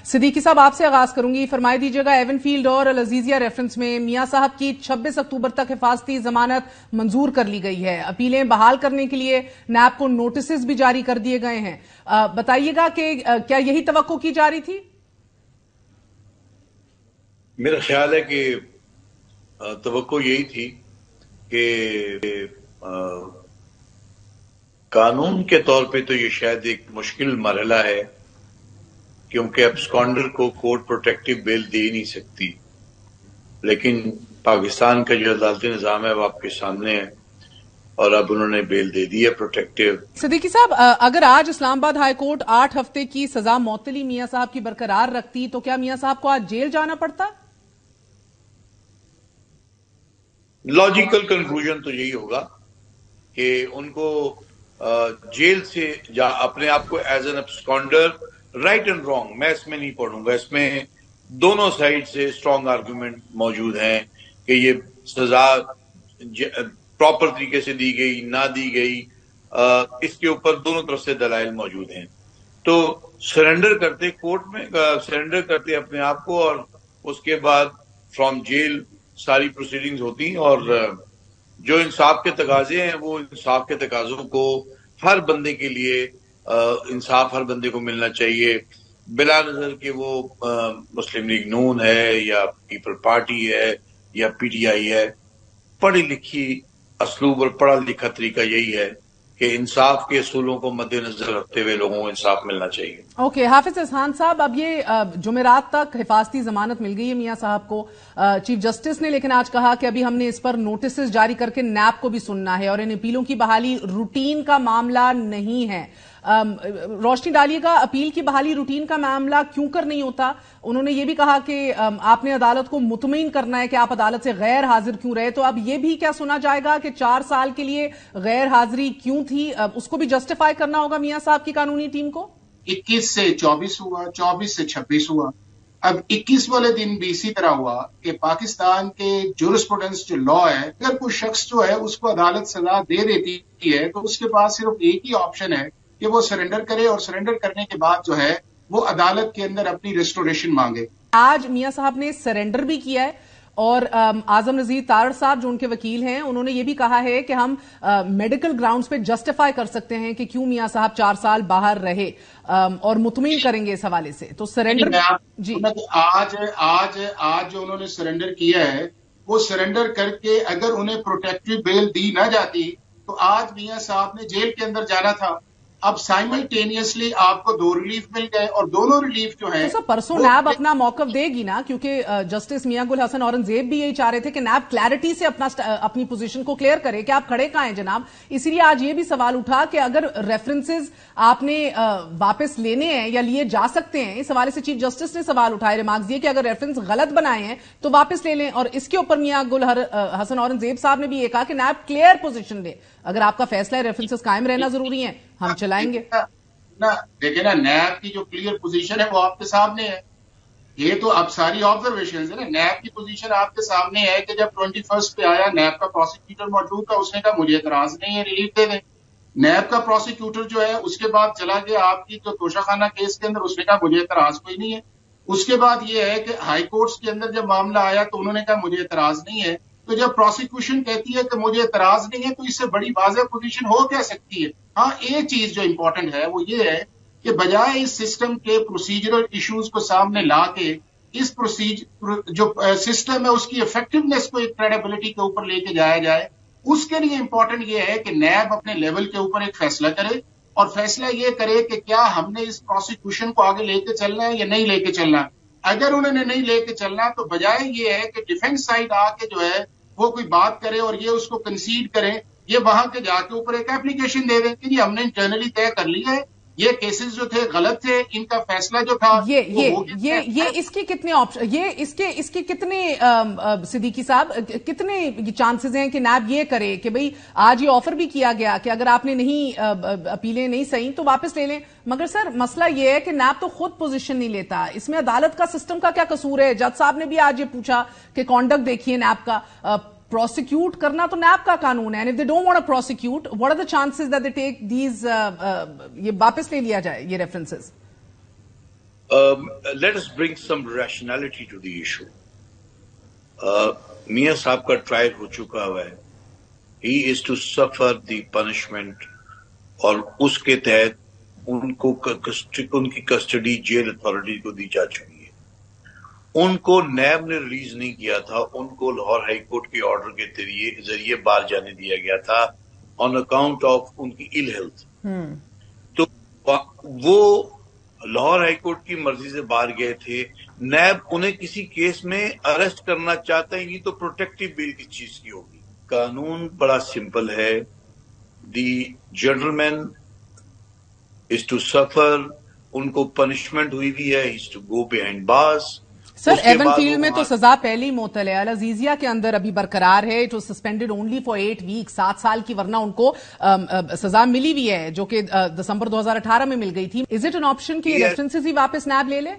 صدیقی صاحب آپ سے آغاز کروں گی. فرمائی دیجیے گا ایون فیلڈ اور العزیزیہ ریفرنس میں میاں صاحب کی 26 اکتوبر تک حفاظتی ضمانت منظور کر لی گئی ہے. اپیلیں بحال کرنے کے لیے نیب کو نوٹسز بھی جاری کر دیے گئے ہیں. بتائیے گا کہ کیا یہی توقع کی جا رہی تھی؟ میرا خیال ہے کہ توقع یہی تھی کہ قانون کے طور پہ تو یہ شاید ایک مشکل مرحلہ ہے، کیونکہ ابسکانڈر کو کورٹ پروٹیکٹیو بیل دے نہیں سکتی، لیکن پاکستان کا جو عدالتی نظام ہے وہ آپ کے سامنے ہے اور اب انہوں نے بیل دے دی ہے پروٹیکٹیو. صدیقی صاحب، اگر آج اسلام آباد ہائی کورٹ 8 ہفتے کی سزا معطلی میاں صاحب کی برقرار رکھتی تو کیا میاں صاحب کو آج جیل جانا پڑتا؟ لاجیکل کنکلوژن تو یہی ہوگا کہ ان کو جیل سے اپنے آپ کو as an absconder, right and wrong میں اس میں نہیں پڑھوں گا، اس میں دونوں سائڈ سے اسٹرانگ آرگومنٹ موجود ہیں کہ یہ سزا پراپر طریقے سے دی گئی نہ دی گئی، اس کے اوپر دونوں طرف سے دلائل موجود ہیں. تو سرنڈر کرتے کورٹ میں سرنڈر کرتے اپنے آپ کو، اور اس کے بعد فرام جیل ساری پروسیڈنگز ہوتی ہیں، اور جو انصاف کے تقاضے ہیں وہ انصاف کے تقاضوں کو ہر بندے کے لیے انصاف ہر بندے کو ملنا چاہیے، بلا نظر کہ وہ مسلم لیگ نون ہے یا پیپل پارٹی ہے یا پی ٹی آئی ہے. پڑھی لکھی اسلوب اور پڑھا لکھا طریقہ یہی ہے کہ انصاف کے اصولوں کو مد نظر رکھتے ہوئے لوگوں کو انصاف ملنا چاہیے. اوکے، حافظ اذہان صاحب، اب یہ جمعرات تک حفاظتی ضمانت مل گئی ہے میاں صاحب کو. چیف جسٹس نے لیکن آج کہا کہ ابھی ہم نے اس پر نوٹسز جاری کر کے نیب کو بھی سننا ہے اور ان اپیلوں کی بحالی روٹین کا معاملہ نہیں ہے. روشنی ڈالیے گا، اپیل کی بحالی روٹین کا معاملہ کیوں کر نہیں ہوتا؟ انہوں نے یہ بھی کہا کہ آپ نے عدالت کو مطمئن کرنا ہے کہ آپ عدالت سے غیر حاضر کیوں رہے. تو اب یہ بھی کیا سنا جائے گا کہ 4 سال کے لیے غیر حاضری کیوں تھی؟ اس کو بھی جسٹیفائی کرنا ہوگا میاں صاحب کی قانونی ٹیم کو. 21 سے 24 ہوا، 24 سے 26 ہوا، اب 21 والے دن بھی اسی طرح ہوا کہ پاکستان کے جورسپروڈنس جو لا ہے، اگر کوئی شخص جو ہے اس کو عدالت سزا دے دیتی ہے تو اس کے پاس صرف ایک ہی آپشن ہے کہ وہ سرنڈر کرے، اور سرنڈر کرنے کے بعد جو ہے وہ عدالت کے اندر اپنی ریسٹوریشن مانگے. آج میاں صاحب نے سرنڈر بھی کیا ہے، اور اعظم نذیر تارڑ صاحب جو ان کے وکیل ہیں انہوں نے یہ بھی کہا ہے کہ ہم میڈیکل گراؤنڈز پہ جسٹیفائی کر سکتے ہیں کہ کیوں میاں صاحب 4 سال باہر رہے، اور مطمئن کریں گے اس حوالے سے. تو سرنڈر جی آج جو انہوں نے سرنڈر کیا ہے وہ سرنڈر کر کے اگر انہیں پروٹیکٹیو بیل دی نہ جاتی تو آج میاں صاحب نے جیل کے اندر جانا تھا. اب سائملٹینیسلی آپ کو 2 ریلیف مل گئے، اور دونوں ریلیف جو ہیں پرسوں نیب اپنا موقف دے گی نا، کیونکہ جسٹس میاں گل حسن اورنگزیب بھی یہی چاہ رہے تھے کہ نیب کلیئرٹی سے اپنی پوزیشن کو کلیئر کرے کہ آپ کھڑے کہاں ہیں جناب. اسی لیے آج یہ بھی سوال اٹھا کہ اگر ریفرنسز آپ نے واپس لینے ہیں یا لیے جا سکتے ہیں، اس حوالے سے چیف جسٹس نے سوال اٹھائے، ریمارکس دیے کہ اگر ریفرنس غلط بنائے ہیں تو واپس لے لیں. اور اس کے اوپر میاں گل حسن اورنگزیب صاحب نے بھی یہ کہا کہ نیب کلیئر پوزیشن لے، اگر آپ کا فیصلہ ہے ریفرنسز قائم رہنا ضروری ہے ہم چلائیں گے. دیکھیں نا، نیب کی جو کلیئر پوزیشن ہے وہ آپ کے سامنے ہے. یہ تو اب ساری آبزرویشنز ہے نا. نیب کی پوزیشن آپ کے سامنے ہے کہ جب 21 پہ آیا نیب کا پروسیکیوٹر موجود تھا، اس نے کہا مجھے اعتراض نہیں ہے، ریلیف دے دیں. نیب کا پروسیکیوٹر جو ہے اس کے بعد چلا گیا آپ کی جو توشہ خانہ کیس کے اندر، اس نے کہا مجھے اعتراض کوئی نہیں ہے. اس کے بعد یہ ہے کہ ہائی کورٹس کے اندر جب معاملہ آیا تو انہوں نے کہا مجھے اعتراض نہیں ہے. تو جب پروسیکیوشن کہتی ہے کہ مجھے اعتراض نہیں ہے تو اس سے بڑی واضح پوزیشن ہو کیا سکتی ہے؟ ہاں، ایک چیز جو امپورٹنٹ ہے وہ یہ ہے کہ بجائے اس سسٹم کے پروسیجرل ایشوز کو سامنے لا کے اس جو سسٹم ہے اس کی افیکٹونیس کو ایک کریڈیبلٹی کے اوپر لے کے جایا جائے، اس کے لیے امپورٹنٹ یہ ہے کہ نیب اپنے لیول کے اوپر ایک فیصلہ کرے، اور فیصلہ یہ کرے کہ کیا ہم نے اس پروسیکیوشن کو آگے لے کے چلنا ہے یا نہیں لے کے چلنا. اگر انہوں نے نہیں لے کے چلنا تو بجائے یہ ہے کہ ڈیفینس سائڈ آ کے جو ہے وہ کوئی بات کرے اور یہ اس کو کنسیڈ کریں، یہ وہاں کے جا کے اوپر ایک اپلیکیشن دے دیں کہ جی ہم نے انٹرنلی طے کر لیا ہے، یہ کیسز جو تھے غلط تھے، ان کا فیصلہ جو تھا یہ اس کی کتنے آپشن، یہ اس کے کتنے صدیقی صاحب کتنے چانسز ہیں کہ نیب یہ کرے کہ بھئی آج یہ آفر بھی کیا گیا کہ اگر آپ نے نہیں اپیلیں نہیں صحیح تو واپس لے لیں، مگر سر مسئلہ یہ ہے کہ نیب تو خود پوزیشن نہیں لیتا، اس میں عدالت کا سسٹم کا کیا قصور ہے؟ جج صاحب نے بھی آج یہ پوچھا کہ کانڈکٹ دیکھیے نیب کا، پروسیکیوٹ کرنا تو نیب کا قانون ہے، and if they don't want to prosecute, what are the chances that they take these یہ واپس لے لیا جائے یہ references? let us bring some rationality to the issue. میاں صاحب کا ٹرائل ہو چکا ہوا ہے. He is to suffer the punishment, اور اس کے تحت ان کی کسٹڈی جیل اتھارٹی کو دی جا چکی ہے. ان کو نیب نے ریلیز نہیں کیا تھا, ان کو لاہور ہائی کورٹ کے آرڈر کے ذریعے باہر جانے دیا گیا تھا آن اکاؤنٹ آف ان کی ایل ہیلتھ. تو وہ لاہور ہائی کورٹ کی مرضی سے باہر گئے تھے. نیب انہیں کسی کیس میں اریسٹ کرنا چاہتا ہی نہیں, تو پروٹیکٹیو بیل کس چیز کی ہوگی؟ قانون بڑا سمپل ہے. دی جنٹلمین از ٹو سفر, ان کو پنشمنٹ ہوئی بھی ہے, is to go behind bars. Sir Avenfield میں تو سزا پہلے ہی معطل ہے, العزیزیہ کے اندر ابھی برقرار ہے, جو سسپینڈڈ اونلی فار 8 ویک, 7 سال کی, ورنہ ان کو سزا ملی ہوئی ہے جو کہ دسمبر 2018 میں مل گئی تھی. از اٹ این آپشن کہ ریفرنسز ہی واپس نیب لے لے؟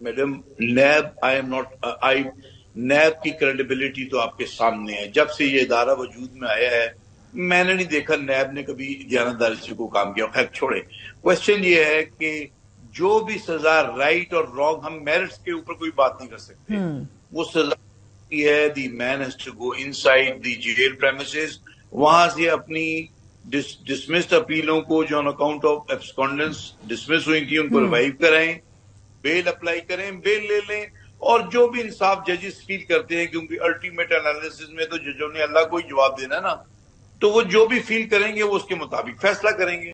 میڈم نیب کی کریڈیبلٹی تو آپ کے سامنے ہے. جب سے یہ ادارہ وجود میں آیا ہے میں نے نہیں دیکھا نیب نے کبھی دیانتداری سے کوئی کام کیا. خیر چھوڑے, کوشچن یہ ہے کہ جو بھی سزا رائٹ اور رانگ, ہم میرٹس کے اوپر کوئی بات نہیں کر سکتے. وہ سزا کی ہے, the man has to go inside the jail premises, وہاں سے اپنی ڈسمسڈ اپیلوں کو جو on account of abscondence dismiss ہوئی تھی ان کو ریوائیو کرائیں, بیل اپلائی کریں, بیل لے لیں. اور جو بھی انصاف ججز فیل کرتے ہیں, کیونکہ الٹیمیٹ انالیسس میں تو ججوں نے اللہ کو ہی جواب دینا نا, تو وہ جو بھی فیل کریں گے وہ اس کے مطابق فیصلہ کریں گے.